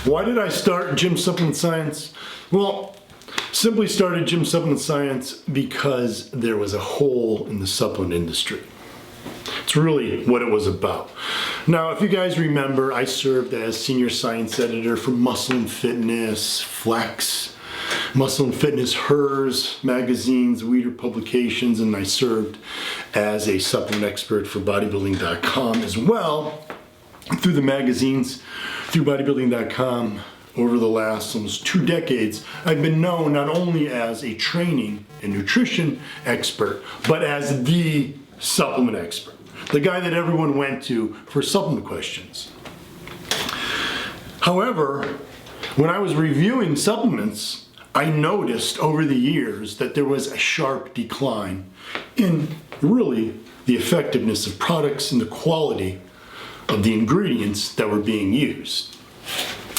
Why did I start Gym Supplement Science? Well, simply started Gym Supplement Science because there was a hole in the supplement industry. It's really what it was about. Now, if you guys remember, I served as senior science editor for Muscle and Fitness, Flex, Muscle and Fitness, Hers magazines, Weeder publications, and I served as a supplement expert for bodybuilding.com as well. Through the magazines, through bodybuilding.com, over the last almost 2 decades, I've been known not only as a training and nutrition expert, but as the supplement expert. The guy that everyone went to for supplement questions. However, when I was reviewing supplements, I noticed over the years that there was a sharp decline in really the effectiveness of products and the quality of the ingredients that were being used.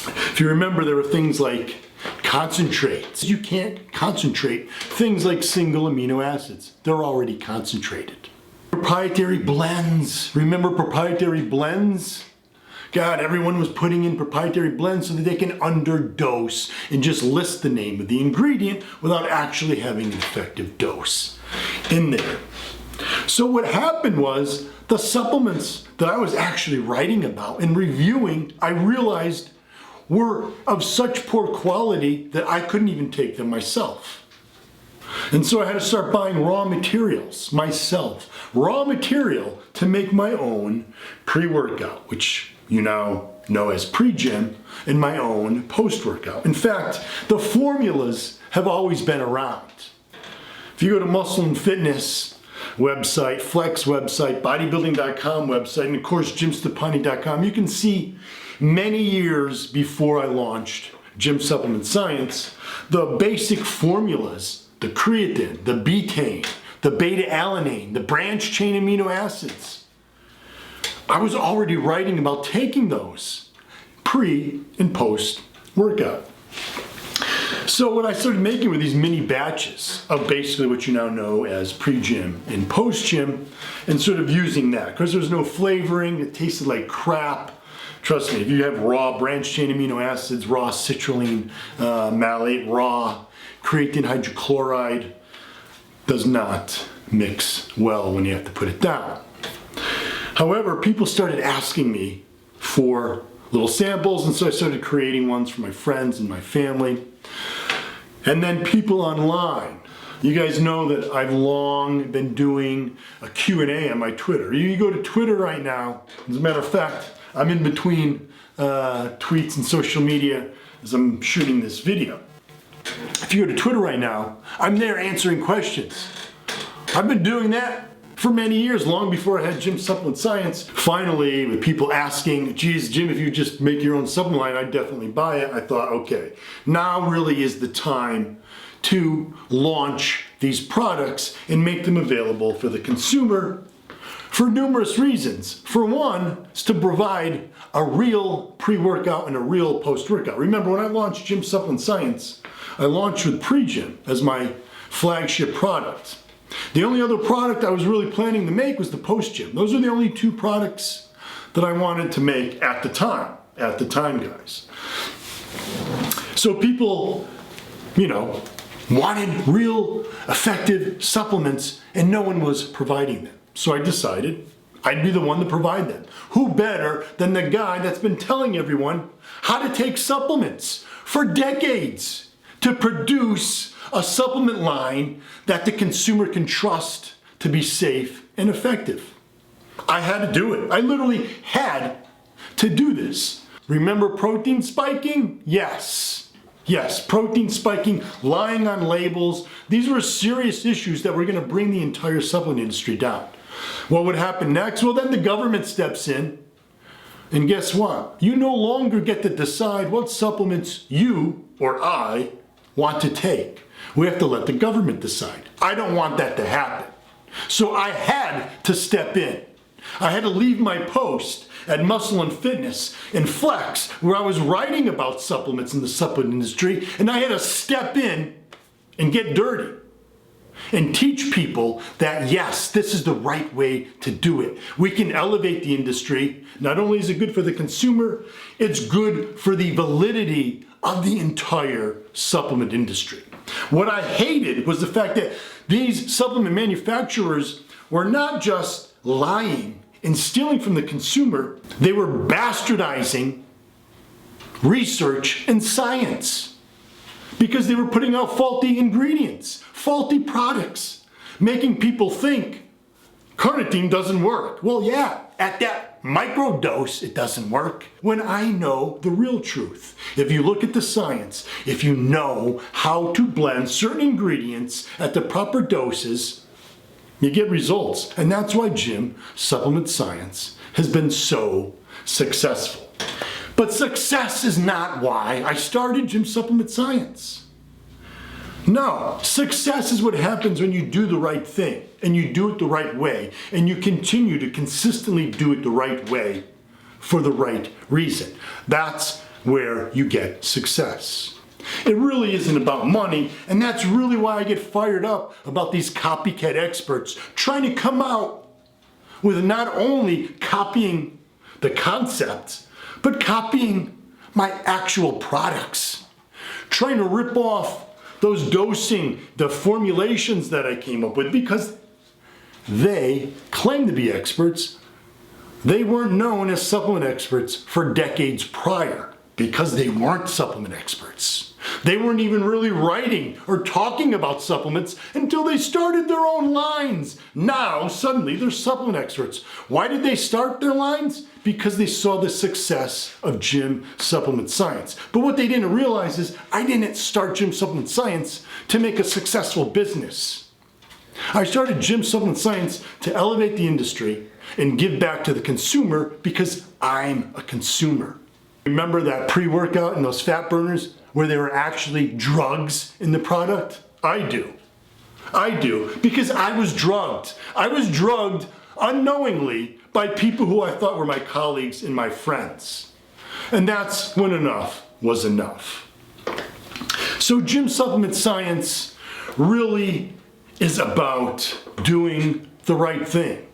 If you remember, there were things like concentrates. You can't concentrate things like single amino acids. They're already concentrated. Proprietary blends. Remember proprietary blends? God, everyone was putting in proprietary blends so that they can underdose and just list the name of the ingredient without actually having an effective dose in there. So what happened was the supplements that I was actually writing about and reviewing, I realized were of such poor quality that I couldn't even take them myself. And so I had to start buying raw materials myself, raw material to make my own pre-workout, which you now know as pre-gym, and my own post-workout. In fact, the formulas have always been around. If you go to Muscle and Fitness website, Flex website, bodybuilding.com website, and of course Stoppani.com, you can see many years before I launched Gym Supplement Science, the basic formulas, the creatine, the betaine, the beta-alanine, the branched chain amino acids. I was already writing about taking those pre and post workout. So what I started making were these mini batches of basically what you now know as pre-gym and post-gym, and sort of using that. Because there's no flavoring, it tasted like crap. Trust me, if you have raw branched chain amino acids, raw citrulline, malate, raw creatine hydrochloride, does not mix well when you have to put it down. However, people started asking me for little samples, and so I started creating ones for my friends and my family. And then people online. You guys know that I've long been doing a Q&A on my Twitter. You go to Twitter right now, as a matter of fact, I'm in between tweets and social media as I'm shooting this video. If you go to Twitter right now, I'm there answering questions. I've been doing that for many years, long before I had Gym Supplement Science. Finally, with people asking, geez, Jim, if you just make your own supplement line, I'd definitely buy it. I thought, okay, now really is the time to launch these products and make them available for the consumer for numerous reasons. For one, is to provide a real pre-workout and a real post-workout. Remember, when I launched Gym Supplement Science, I launched with pre-gym as my flagship product. The only other product I was really planning to make was the post-gym. Those are the only 2 products that I wanted to make at the time, guys. So people, wanted real effective supplements and no one was providing them. So I decided I'd be the one to provide them. Who better than the guy that's been telling everyone how to take supplements for decades to produce a supplement line that the consumer can trust to be safe and effective. I had to do it. I literally had to do this. Remember protein spiking? Yes. Yes, protein spiking, lying on labels. These were serious issues that were going to bring the entire supplement industry down. What would happen next? Well, then the government steps in. And guess what? You no longer get to decide what supplements you or I want to take. We have to let the government decide. I don't want that to happen. So I had to step in. I had to leave my post at Muscle and Fitness and Flex, where I was writing about supplements in the supplement industry, and I had to step in and get dirty. and teach people that yes, this is the right way to do it. We can elevate the industry. Not only is it good for the consumer, it's good for the validity of the entire supplement industry. What I hated was the fact that these supplement manufacturers were not just lying and stealing from the consumer, they were bastardizing research and science because they were putting out faulty ingredients, faulty products, making people think carnitine doesn't work. Well, yeah, at that micro dose, it doesn't work. When I know the real truth, if you look at the science, if you know how to blend certain ingredients at the proper doses, you get results. And that's why Gym Supplement Science has been so successful. But success is not why I started Gym Supplement Science. No, success is what happens when you do the right thing and you do it the right way and you continue to consistently do it the right way for the right reason. That's where you get success. It really isn't about money, and that's really why I get fired up about these copycat experts trying to come out with not only copying the concepts, but copying my actual products, trying to rip off those dosing, the formulations that I came up with because they claim to be experts. They weren't known as supplement experts for decades prior because they weren't supplement experts. They weren't even really writing or talking about supplements until they started their own lines. Now, suddenly, they're supplement experts. Why did they start their lines? Because they saw the success of Gym Supplement Science. But what they didn't realize is I didn't start Gym Supplement Science to make a successful business. I started Gym Supplement Science to elevate the industry and give back to the consumer because I'm a consumer. Remember that pre-workout and those fat burners where there were actually drugs in the product? I do. Because I was drugged. I was drugged unknowingly by people who I thought were my colleagues and my friends. And that's when enough was enough. So Gym Supplement Science really is about doing the right thing.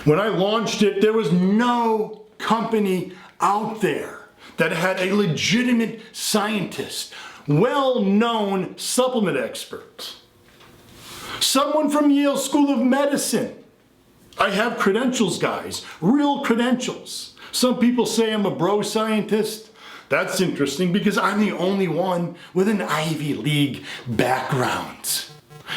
When I launched it, there was no company out there that had a legitimate scientist, well-known supplement expert, someone from Yale School of Medicine. I have credentials, guys, real credentials. Some people say I'm a bro scientist. That's interesting because I'm the only one with an Ivy League background.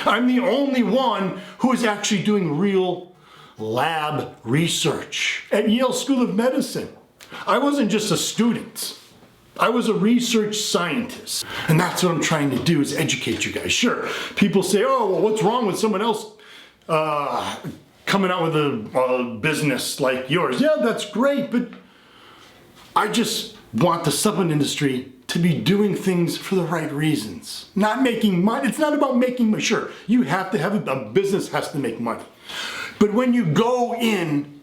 I'm the only one who is actually doing real lab research at Yale School of Medicine. I wasn't just a student. I was a research scientist. And that's what I'm trying to do is educate you guys. Sure, people say, oh, well, what's wrong with someone else coming out with a business like yours? Yeah, that's great, but I just want the supplement industry to be doing things for the right reasons. Not making money. It's not about making money. Sure, you have to have a business has to make money. But when you go in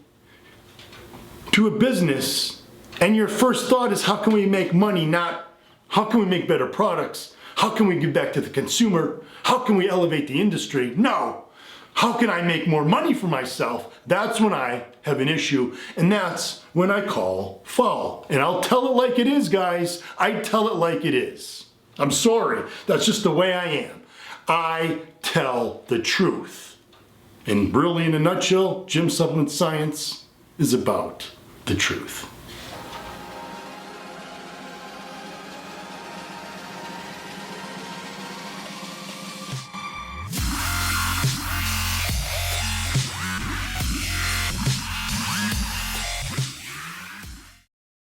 to a business and your first thought is how can we make money, not how can we make better products, how can we give back to the consumer, how can we elevate the industry? No, how can I make more money for myself? That's when I have an issue, and that's when I call foul. And I'll tell it like it is, guys. I tell it like it is. I'm sorry, that's just the way I am. I tell the truth. And really, in a nutshell, Gym Supplement Science is about the truth.